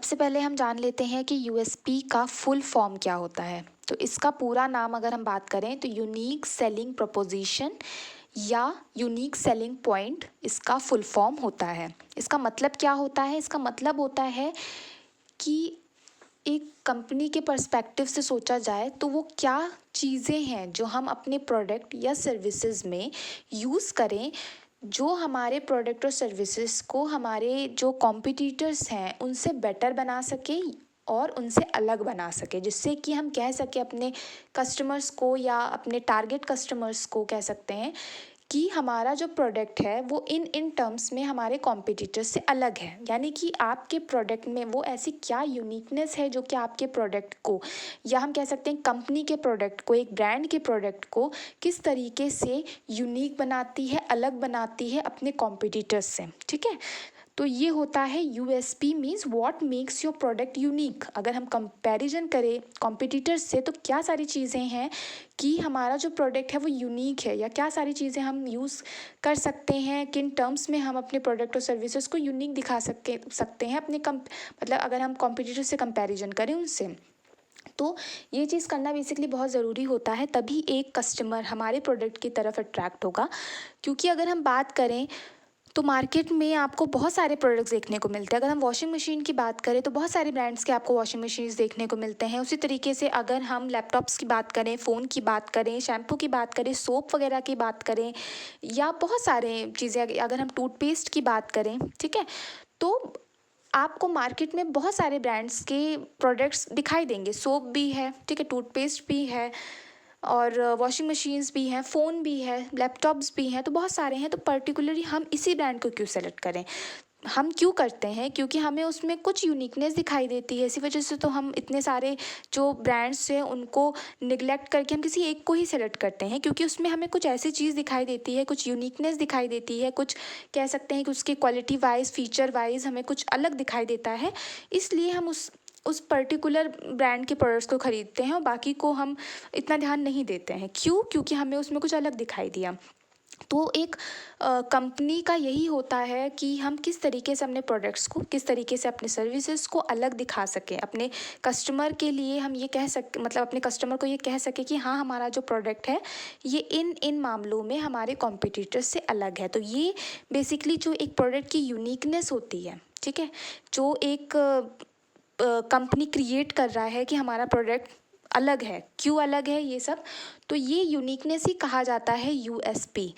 सबसे पहले हम जान लेते हैं कि यूएसपी का फुल फॉर्म क्या होता है। तो इसका पूरा नाम अगर हम बात करें तो यूनिक सेलिंग प्रोपोजिशन या यूनिक सेलिंग पॉइंट इसका फुल फॉर्म होता है। इसका मतलब क्या होता है? इसका मतलब होता है कि एक कंपनी के पर्सपेक्टिव से सोचा जाए तो वो क्या चीज़ें हैं जो हम अपने प्रोडक्ट या सर्विसेज में यूज़ करें, जो हमारे प्रोडक्ट और सर्विसेज को हमारे जो कॉम्पिटिटर्स हैं उनसे बेटर बना सके और उनसे अलग बना सके, जिससे कि हम कह सके अपने कस्टमर्स को या अपने टारगेट कस्टमर्स को कह सकते हैं कि हमारा जो प्रोडक्ट है वो इन इन टर्म्स में हमारे कॉम्पिटिटर से अलग है। यानी कि आपके प्रोडक्ट में वो ऐसी क्या यूनिकनेस है जो कि आपके प्रोडक्ट को, या हम कह सकते हैं कंपनी के प्रोडक्ट को, एक ब्रांड के प्रोडक्ट को किस तरीके से यूनिक बनाती है, अलग बनाती है अपने कॉम्पिटिटर्स से। ठीक है, तो ये होता है USP means what makes your product unique. अगर हम कंपैरिजन करें कॉम्पिटिटर्स से तो क्या सारी चीज़ें हैं कि हमारा जो प्रोडक्ट है वो यूनिक है, या क्या सारी चीज़ें हम यूज़ कर सकते हैं, किन टर्म्स में हम अपने प्रोडक्ट और सर्विसेज को यूनिक दिखा सकते हैं अपने मतलब अगर हम कॉम्पिटिटर से कंपैरिजन करें उनसे। तो ये चीज़ करना बेसिकली बहुत ज़रूरी होता है, तभी एक कस्टमर हमारे प्रोडक्ट की तरफ अट्रैक्ट होगा। क्योंकि अगर हम बात करें तो मार्केट में आपको बहुत सारे प्रोडक्ट्स देखने को मिलते हैं। अगर हम वॉशिंग मशीन की बात करें तो बहुत सारे ब्रांड्स के आपको वॉशिंग मशीन्स देखने को मिलते हैं। उसी तरीके से अगर हम लैपटॉप्स की बात करें, फ़ोन की बात करें, शैम्पू की बात करें, सोप वगैरह की बात करें, या बहुत सारे चीज़ें अगर हम टूथपेस्ट की बात करें, ठीक है, तो आपको मार्केट में बहुत सारे ब्रांड्स के प्रोडक्ट्स दिखाई देंगे। सोप भी है, ठीक है, टूथपेस्ट भी है, और वॉशिंग मशीन्स भी हैं, फ़ोन भी है, लैपटॉप्स भी हैं, तो बहुत सारे हैं। तो पर्टिकुलरली हम इसी ब्रांड को क्यों सेलेक्ट करें? हम क्यों करते हैं? क्योंकि हमें उसमें कुछ यूनिकनेस दिखाई देती है। इसी वजह से तो हम इतने सारे जो ब्रांड्स हैं उनको निगलेक्ट करके हम किसी एक को ही सेलेक्ट करते हैं, क्योंकि उसमें हमें कुछ ऐसी चीज़ दिखाई देती है, कुछ यूनिकनेस दिखाई देती है, कुछ कह सकते हैं कि उसकी क्वालिटी वाइज, फीचर वाइज हमें कुछ अलग दिखाई देता है। इसलिए हम उस पर्टिकुलर ब्रांड के प्रोडक्ट्स को ख़रीदते हैं और बाकी को हम इतना ध्यान नहीं देते हैं। क्यों? क्योंकि हमें उसमें कुछ अलग दिखाई दिया। तो एक कंपनी का यही होता है कि हम किस तरीके से अपने प्रोडक्ट्स को, किस तरीके से अपने सर्विसेज को अलग दिखा सकें अपने कस्टमर के लिए। हम ये कह सक मतलब अपने कस्टमर को ये कह सकें कि हाँ, हमारा जो प्रोडक्ट है ये इन इन मामलों में हमारे कॉम्पिटिटर से अलग है। तो ये बेसिकली जो एक प्रोडक्ट की यूनिकनेस होती है, ठीक है, जो एक कंपनी क्रिएट कर रहा है कि हमारा प्रोडक्ट अलग है, क्यों अलग है ये सब, तो ये यूनिकनेस ही कहा जाता है यूएसपी।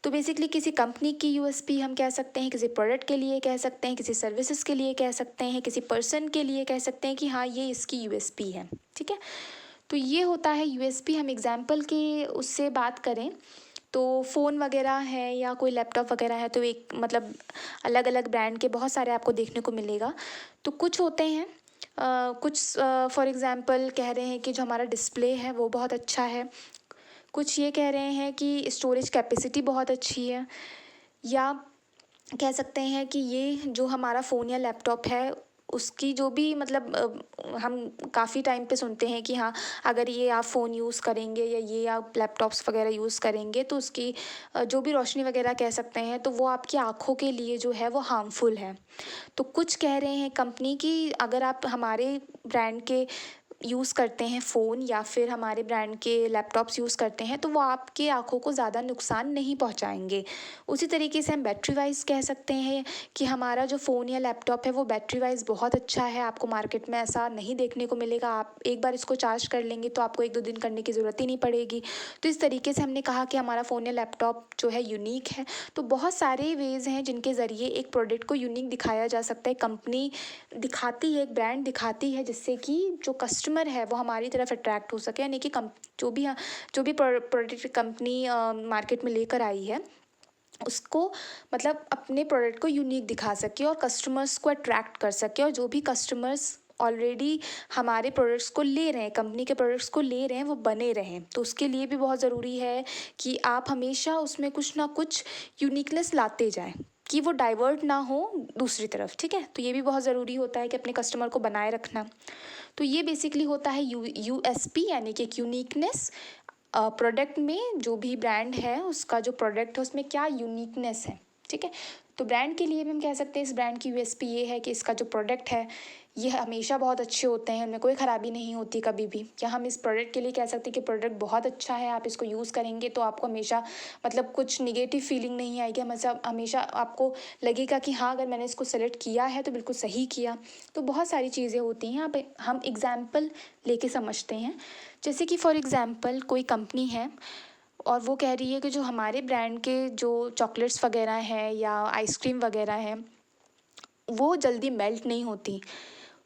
तो बेसिकली किसी कंपनी की यूएसपी हम कह सकते हैं, किसी प्रोडक्ट के लिए कह सकते हैं, किसी सर्विसेज के लिए कह सकते हैं, किसी पर्सन के लिए कह सकते हैं कि हाँ, ये इसकी यूएसपी है। ठीक है, तो ये होता है यूएसपी। हम एग्जाम्पल के उससे बात करें तो फ़ोन वगैरह है या कोई लैपटॉप वगैरह है तो एक मतलब अलग अलग ब्रांड के बहुत सारे आपको देखने को मिलेगा। तो कुछ होते हैं कुछ फॉर एग्ज़ाम्पल कह रहे हैं कि जो हमारा डिस्प्ले है वो बहुत अच्छा है, कुछ ये कह रहे हैं कि स्टोरेज कैपेसिटी बहुत अच्छी है, या कह सकते हैं कि ये जो हमारा फ़ोन या लैपटॉप है उसकी जो भी मतलब हम काफ़ी टाइम पे सुनते हैं कि हाँ, अगर ये आप फ़ोन यूज़ करेंगे या ये आप लैपटॉप्स वगैरह यूज़ करेंगे तो उसकी जो भी रोशनी वगैरह कह सकते हैं तो वो आपकी आँखों के लिए जो है वो हार्मफुल है। तो कुछ कह रहे हैं कंपनी की अगर आप हमारे ब्रांड के यूज़ करते हैं फ़ोन या फिर हमारे ब्रांड के लैपटॉप्स यूज़ करते हैं तो वो आपकी आँखों को ज़्यादा नुकसान नहीं पहुँचाएँगे। उसी तरीके से हम बैटरी वाइज़ कह सकते हैं कि हमारा जो फ़ोन या लैपटॉप है वो बैटरी वाइज़ बहुत अच्छा है। आपको मार्केट में ऐसा नहीं देखने को मिलेगा। आप एक बार इसको चार्ज कर लेंगे तो आपको 1-2 दिन करने की ज़रूरत ही नहीं पड़ेगी। तो इस तरीके से हमने कहा कि हमारा फ़ोन या लैपटॉप जो है यूनिक है। तो बहुत सारे वेज़ हैं जिनके ज़रिए एक प्रोडक्ट को यूनिक दिखाया जा सकता है। कंपनी दिखाती है, एक ब्रांड दिखाती है जिससे कि जो कस्टमर है वो हमारी तरफ अट्रैक्ट हो सके। यानी कि जो भी प्रोडक्ट कंपनी मार्केट में लेकर आई है उसको मतलब अपने प्रोडक्ट को यूनिक दिखा सके और कस्टमर्स को अट्रैक्ट कर सके, और जो भी कस्टमर्स ऑलरेडी हमारे प्रोडक्ट्स को ले रहे हैं, कंपनी के प्रोडक्ट्स को ले रहे हैं, वो बने रहें। तो उसके लिए भी बहुत ज़रूरी है कि आप हमेशा उसमें कुछ ना कुछ यूनिकनेस लाते जाएं कि वो डाइवर्ट ना हो दूसरी तरफ। ठीक है, तो ये भी बहुत ज़रूरी होता है कि अपने कस्टमर को बनाए रखना। तो ये बेसिकली होता है यूएसपी, यानी कि एक यूनिकनेस। प्रोडक्ट में जो भी ब्रांड है उसका जो प्रोडक्ट है उसमें क्या यूनिकनेस है। ठीक है, तो ब्रांड के लिए भी हम कह सकते हैं इस ब्रांड की यूएसपी ये है कि इसका जो प्रोडक्ट है ये हमेशा बहुत अच्छे होते हैं, उनमें कोई ख़राबी नहीं होती कभी भी। क्या हम इस प्रोडक्ट के लिए कह सकते हैं कि प्रोडक्ट बहुत अच्छा है, आप इसको यूज़ करेंगे तो आपको हमेशा मतलब कुछ निगेटिव फीलिंग नहीं आएगी, मतलब हमेशा आपको लगेगा कि हाँ अगर मैंने इसको सेलेक्ट किया है तो बिल्कुल सही किया। तो बहुत सारी चीज़ें होती हैं, अब हम एग्ज़ाम्पल लेके समझते हैं। जैसे कि फॉर एग्ज़ाम्पल कोई कंपनी है और वो कह रही है कि जो हमारे ब्रांड के जो चॉकलेट्स वगैरह हैं या आइसक्रीम वगैरह हैं वो जल्दी मेल्ट नहीं होती।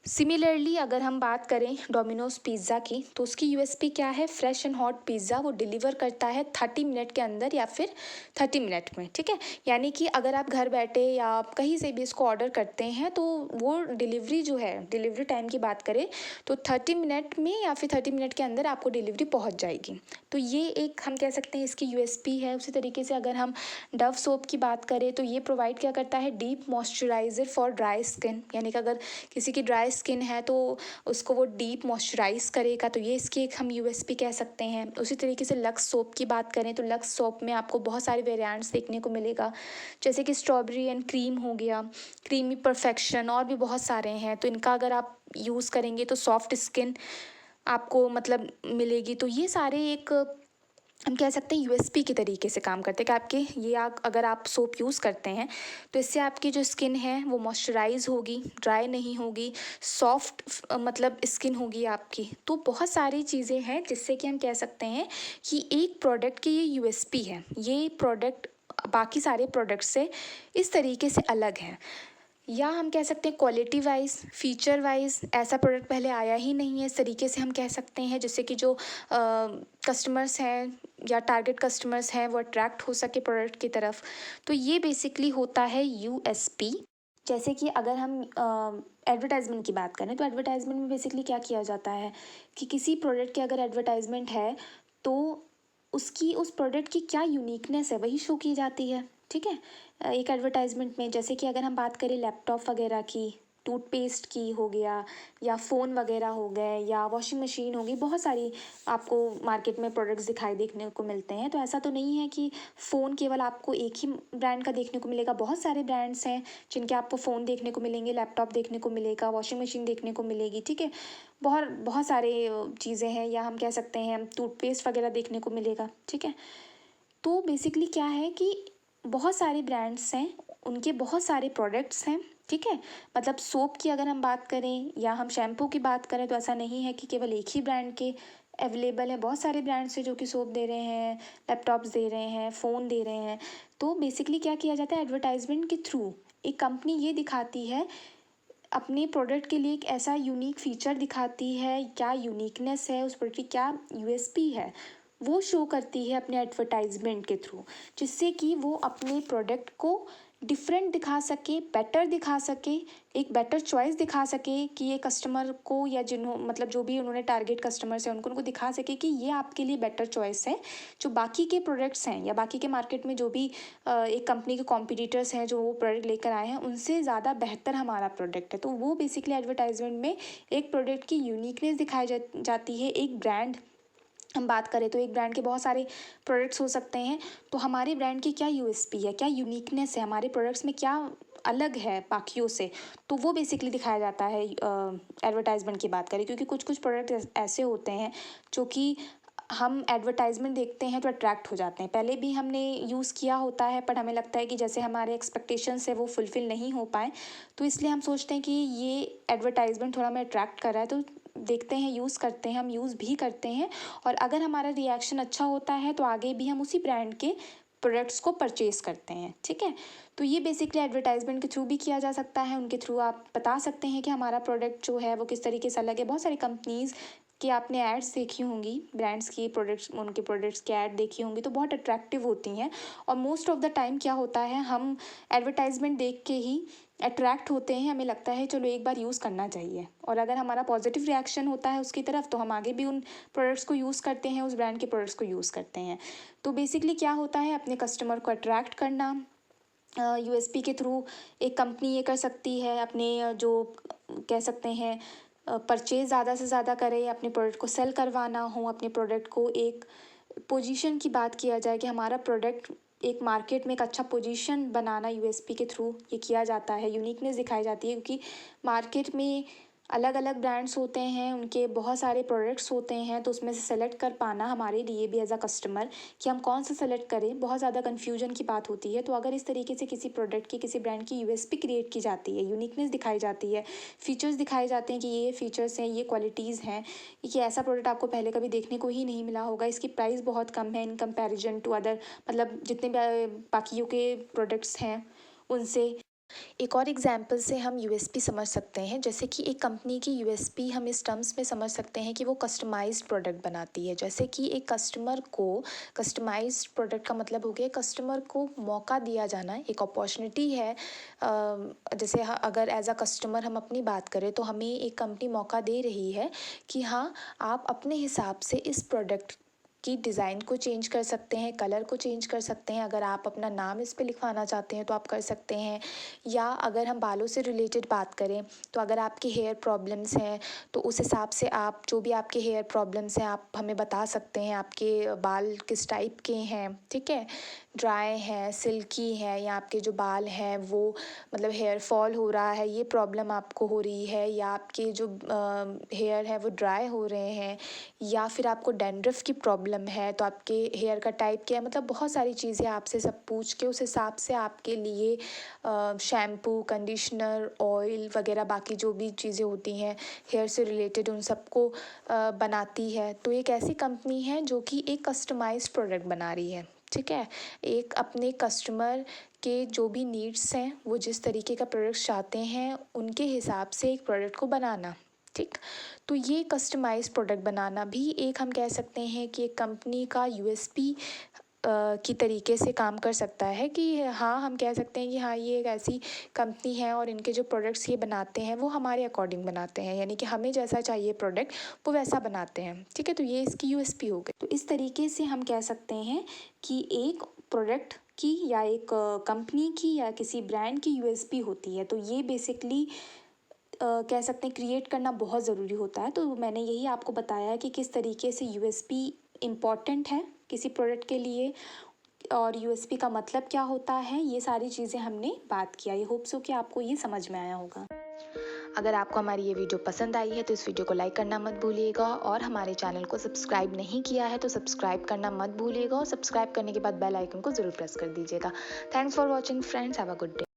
सिमिलरली अगर हम बात करें डोमिनोज़ पिज़्ज़ा की तो उसकी यूएसपी क्या है, फ्रेश एंड हॉट पिज़्ज़ा वो डिलीवर करता है 30 मिनट के अंदर या फिर 30 मिनट में, ठीक है। यानी कि अगर आप घर बैठे या आप कहीं से भी इसको ऑर्डर करते हैं तो वो डिलीवरी जो है, डिलीवरी टाइम की बात करें तो 30 मिनट में या फिर 30 मिनट के अंदर आपको डिलीवरी पहुंच जाएगी। तो ये एक हम कह सकते हैं इसकी यूएसपी है। उसी तरीके से अगर हम डव सोप की बात करें तो ये प्रोवाइड क्या करता है, deep moisturiser for dry skin, यानी कि अगर किसी की ड्राई स्किन है तो उसको वो डीप मॉइस्चराइज करेगा, तो ये इसकी एक हम यूएसपी कह सकते हैं। उसी तरीके से लक्स सोप की बात करें तो लक्स सोप में आपको बहुत सारे वेरिएंट्स देखने को मिलेगा, जैसे कि स्ट्रॉबेरी एंड क्रीम हो गया, क्रीमी परफेक्शन, और भी बहुत सारे हैं। तो इनका अगर आप यूज़ करेंगे तो सॉफ्ट स्किन आपको मतलब मिलेगी। तो ये सारे एक हम कह सकते हैं यूएसपी के तरीके से काम करते हैं कि आपके ये अगर आप सोप यूज़ करते हैं तो इससे आपकी जो स्किन है वो मॉइस्चराइज होगी, ड्राई नहीं होगी, सॉफ्ट मतलब स्किन होगी आपकी। तो बहुत सारी चीज़ें हैं जिससे कि हम कह सकते हैं कि एक प्रोडक्ट की ये यूएसपी है, ये प्रोडक्ट बाकी सारे प्रोडक्ट से इस तरीके से अलग है। या हम कह सकते हैं क्वालिटी वाइज, फीचर वाइज ऐसा प्रोडक्ट पहले आया ही नहीं है, इस तरीके से हम कह सकते हैं, जिससे कि जो कस्टमर्स हैं या टारगेट कस्टमर्स हैं वो अट्रैक्ट हो सके प्रोडक्ट की तरफ। तो ये बेसिकली होता है यूएसपी। जैसे कि अगर हम एडवर्टाइजमेंट की बात करें तो एडवर्टाइजमेंट में बेसिकली क्या किया जाता है कि किसी प्रोडक्ट की अगर एडवर्टाइजमेंट है तो उसकी उस प्रोडक्ट की क्या यूनिकनेस है वही शो की जाती है, ठीक है। एक एडवर्टाइजमेंट में जैसे कि अगर हम बात करें लैपटॉप वगैरह की, टूथपेस्ट की हो गया, या फ़ोन वगैरह हो गए, या वॉशिंग मशीन होगी, बहुत सारी आपको मार्केट में प्रोडक्ट्स दिखाई देखने को मिलते हैं। तो ऐसा तो नहीं है कि फ़ोन केवल आपको एक ही ब्रांड का देखने को मिलेगा, बहुत सारे ब्रांड्स हैं जिनके आपको फ़ोन देखने को मिलेंगे, लैपटॉप देखने को मिलेगा, वॉशिंग मशीन देखने को मिलेगी, ठीक है। बहुत बहुत सारे चीज़ें हैं, या हम कह सकते हैं टूथपेस्ट वगैरह देखने को मिलेगा, ठीक है। तो बेसिकली क्या है कि बहुत सारे ब्रांड्स हैं, उनके बहुत सारे प्रोडक्ट्स हैं, ठीक है। मतलब सोप की अगर हम बात करें या हम शैम्पू की बात करें तो ऐसा नहीं है कि केवल एक ही ब्रांड के अवेलेबल है, बहुत सारे ब्रांड्स हैं जो कि सोप दे रहे हैं, लैपटॉप्स दे रहे हैं, फ़ोन दे रहे हैं। तो बेसिकली क्या किया जाता है, एडवर्टाइजमेंट के थ्रू एक कंपनी ये दिखाती है अपने प्रोडक्ट के लिए, एक ऐसा यूनिक फीचर दिखाती है, क्या यूनिकनेस है उस प्रोडक्ट की, क्या यूएसपी है, वो शो करती है अपने एडवर्टाइजमेंट के थ्रू, जिससे कि वो अपने प्रोडक्ट को डिफरेंट दिखा सके, बेटर दिखा सके, एक बेटर चॉइस दिखा सके कि ये कस्टमर को, या जिन्हों मतलब जो भी उन्होंने टारगेट कस्टमर्स हैं उनको दिखा सके कि ये आपके लिए बेटर चॉइस है। जो बाकी के प्रोडक्ट्स हैं या बाकी के मार्केट में जो भी एक कंपनी के कॉम्पिटिटर्स हैं जो वो प्रोडक्ट लेकर आए हैं उनसे ज़्यादा बेहतर हमारा प्रोडक्ट है। तो वो बेसिकली एडवर्टाइजमेंट में एक प्रोडक्ट की यूनिकनेस दिखाई जाती है। एक ब्रांड हम बात करें तो एक ब्रांड के बहुत सारे प्रोडक्ट्स हो सकते हैं, तो हमारे ब्रांड की क्या यूएसपी है, क्या यूनिकनेस है, हमारे प्रोडक्ट्स में क्या अलग है बाकियों से, तो वो बेसिकली दिखाया जाता है एडवर्टाइजमेंट की बात करें। क्योंकि कुछ कुछ प्रोडक्ट ऐसे होते हैं जो कि हम एडवर्टाइजमेंट देखते हैं तो अट्रैक्ट हो जाते हैं, पहले भी हमने यूज़ किया होता है पर हमें लगता है कि जैसे हमारे एक्सपेक्टेशंस है वो फुलफ़िल नहीं हो पाए, तो इसलिए हम सोचते हैं कि ये एडवर्टाइजमेंट थोड़ा हमें अट्रैक्ट कर रहा है, तो देखते हैं, यूज़ करते हैं, हम यूज़ भी करते हैं। और अगर हमारा रिएक्शन अच्छा होता है तो आगे भी हम उसी ब्रांड के प्रोडक्ट्स को परचेज़ करते हैं, ठीक है। तो ये बेसिकली एडवर्टाइजमेंट के थ्रू भी किया जा सकता है, उनके थ्रू आप बता सकते हैं कि हमारा प्रोडक्ट जो है वो किस तरीके से अलग है। बहुत सारी कंपनीज़ की आपने एड्स देखी होंगी, ब्रांड्स की प्रोडक्ट्स, उनके प्रोडक्ट्स की ऐड देखी होंगी तो बहुत अट्रैक्टिव होती हैं। और मोस्ट ऑफ द टाइम क्या होता है, हम एडवर्टाइजमेंट देख के ही अट्रैक्ट होते हैं, हमें लगता है चलो एक बार यूज़ करना चाहिए, और अगर हमारा पॉजिटिव रिएक्शन होता है उसकी तरफ तो हम आगे भी उन प्रोडक्ट्स को यूज़ करते हैं, उस ब्रांड के प्रोडक्ट्स को यूज़ करते हैं। तो बेसिकली क्या होता है, अपने कस्टमर को अट्रैक्ट करना यूएसपी के थ्रू एक कंपनी ये कर सकती है, अपने जो कह सकते हैं परचेज़ ज़्यादा से ज़्यादा करे, अपने प्रोडक्ट को सेल करवाना हो, अपने प्रोडक्ट को एक पोजीशन की बात किया जाए कि हमारा प्रोडक्ट एक मार्केट में एक अच्छा पोजीशन बनाना यूएसपी के थ्रू ये किया जाता है, यूनिकनेस दिखाई जाती है, क्योंकि मार्केट में अलग अलग ब्रांड्स होते हैं, उनके बहुत सारे प्रोडक्ट्स होते हैं, तो उसमें से सेलेक्ट कर पाना हमारे लिए भी एज अ कस्टमर कि हम कौन सा सेलेक्ट करें, बहुत ज़्यादा कन्फ्यूजन की बात होती है। तो अगर इस तरीके से किसी प्रोडक्ट की, किसी ब्रांड की यूएसपी क्रिएट की जाती है, यूनिकनेस दिखाई जाती है, फीचर्स दिखाए जाते हैं कि ये फीचर्स हैं, ये क्वालिटीज़ हैं, कि ऐसा प्रोडक्ट आपको पहले कभी देखने को ही नहीं मिला होगा, इसकी प्राइस बहुत कम है इन कंपैरिजन टू अदर, मतलब जितने भी बाकियों के प्रोडक्ट्स हैं उनसे। एक और एग्जाम्पल से हम यूएसपी समझ सकते हैं, जैसे कि एक कंपनी की यूएसपी हम इस टर्म्स में समझ सकते हैं कि वो कस्टमाइज्ड प्रोडक्ट बनाती है। जैसे कि एक कस्टमर को, कस्टमाइज्ड प्रोडक्ट का मतलब हो गया कस्टमर को मौका दिया जाना, एक अपॉर्चुनिटी है। जैसे अगर एज अ कस्टमर हम अपनी बात करें तो हमें एक कंपनी मौका दे रही है कि हाँ, आप अपने हिसाब से इस प्रोडक्ट की डिज़ाइन को चेंज कर सकते हैं, कलर को चेंज कर सकते हैं, अगर आप अपना नाम इस पे लिखवाना चाहते हैं तो आप कर सकते हैं। या अगर हम बालों से रिलेटेड बात करें तो अगर आपकी हेयर प्रॉब्लम्स हैं तो उस हिसाब से आप, जो भी आपके हेयर प्रॉब्लम्स हैं, आप हमें बता सकते हैं आपके बाल किस टाइप के हैं, ठीक है, ड्राई हैं, सिल्की हैं, या आपके जो बाल हैं वो मतलब हेयर फॉल हो रहा है, ये प्रॉब्लम आपको हो रही है, या आपके जो हेयर है वो ड्राई हो रहे हैं, या फिर आपको डैंड्रफ की प्रॉब्लम है तो आपके हेयर का टाइप क्या है, मतलब बहुत सारी चीज़ें आपसे सब पूछ के उस हिसाब से आपके लिए शैम्पू, कंडीशनर, ऑयल वगैरह बाकी जो भी चीज़ें होती हैं हेयर से रिलेटेड उन सबको बनाती है। तो एक ऐसी कंपनी है जो कि एक कस्टमाइज्ड प्रोडक्ट बना रही है, ठीक है, एक अपने कस्टमर के जो भी नीड्स हैं, वो जिस तरीके का प्रोडक्ट चाहते हैं उनके हिसाब से एक प्रोडक्ट को बनाना, ठीक। तो ये कस्टमाइज्ड प्रोडक्ट बनाना भी एक हम कह सकते हैं कि एक कंपनी का यूएसपी की तरीके से काम कर सकता है, कि हाँ, हम कह सकते हैं कि हाँ, ये एक ऐसी कंपनी है और इनके जो प्रोडक्ट्स ये बनाते हैं वो हमारे अकॉर्डिंग बनाते हैं, यानी कि हमें जैसा चाहिए प्रोडक्ट वो वैसा बनाते हैं, ठीक है। तो ये इसकी यूएसपी हो गई। तो इस तरीके से हम कह सकते हैं कि एक प्रोडक्ट की या एक कंपनी की या किसी ब्रांड की यूएसपी होती है, तो ये बेसिकली कह सकते हैं क्रिएट करना बहुत ज़रूरी होता है। तो मैंने यही आपको बताया है कि किस तरीके से यूएसपी इम्पॉर्टेंट है किसी प्रोडक्ट के लिए, और यूएसपी का मतलब क्या होता है, ये सारी चीज़ें हमने बात किया। आई होप सो कि आपको ये समझ में आया होगा। अगर आपको हमारी ये वीडियो पसंद आई है तो इस वीडियो को लाइक करना मत भूलिएगा, और हमारे चैनल को सब्सक्राइब नहीं किया है तो सब्सक्राइब करना मत भूलिएगा, और सब्सक्राइब करने के बाद बेल आइकन को ज़रूर प्रेस कर दीजिएगा। Thanks for watching friends, have a good day.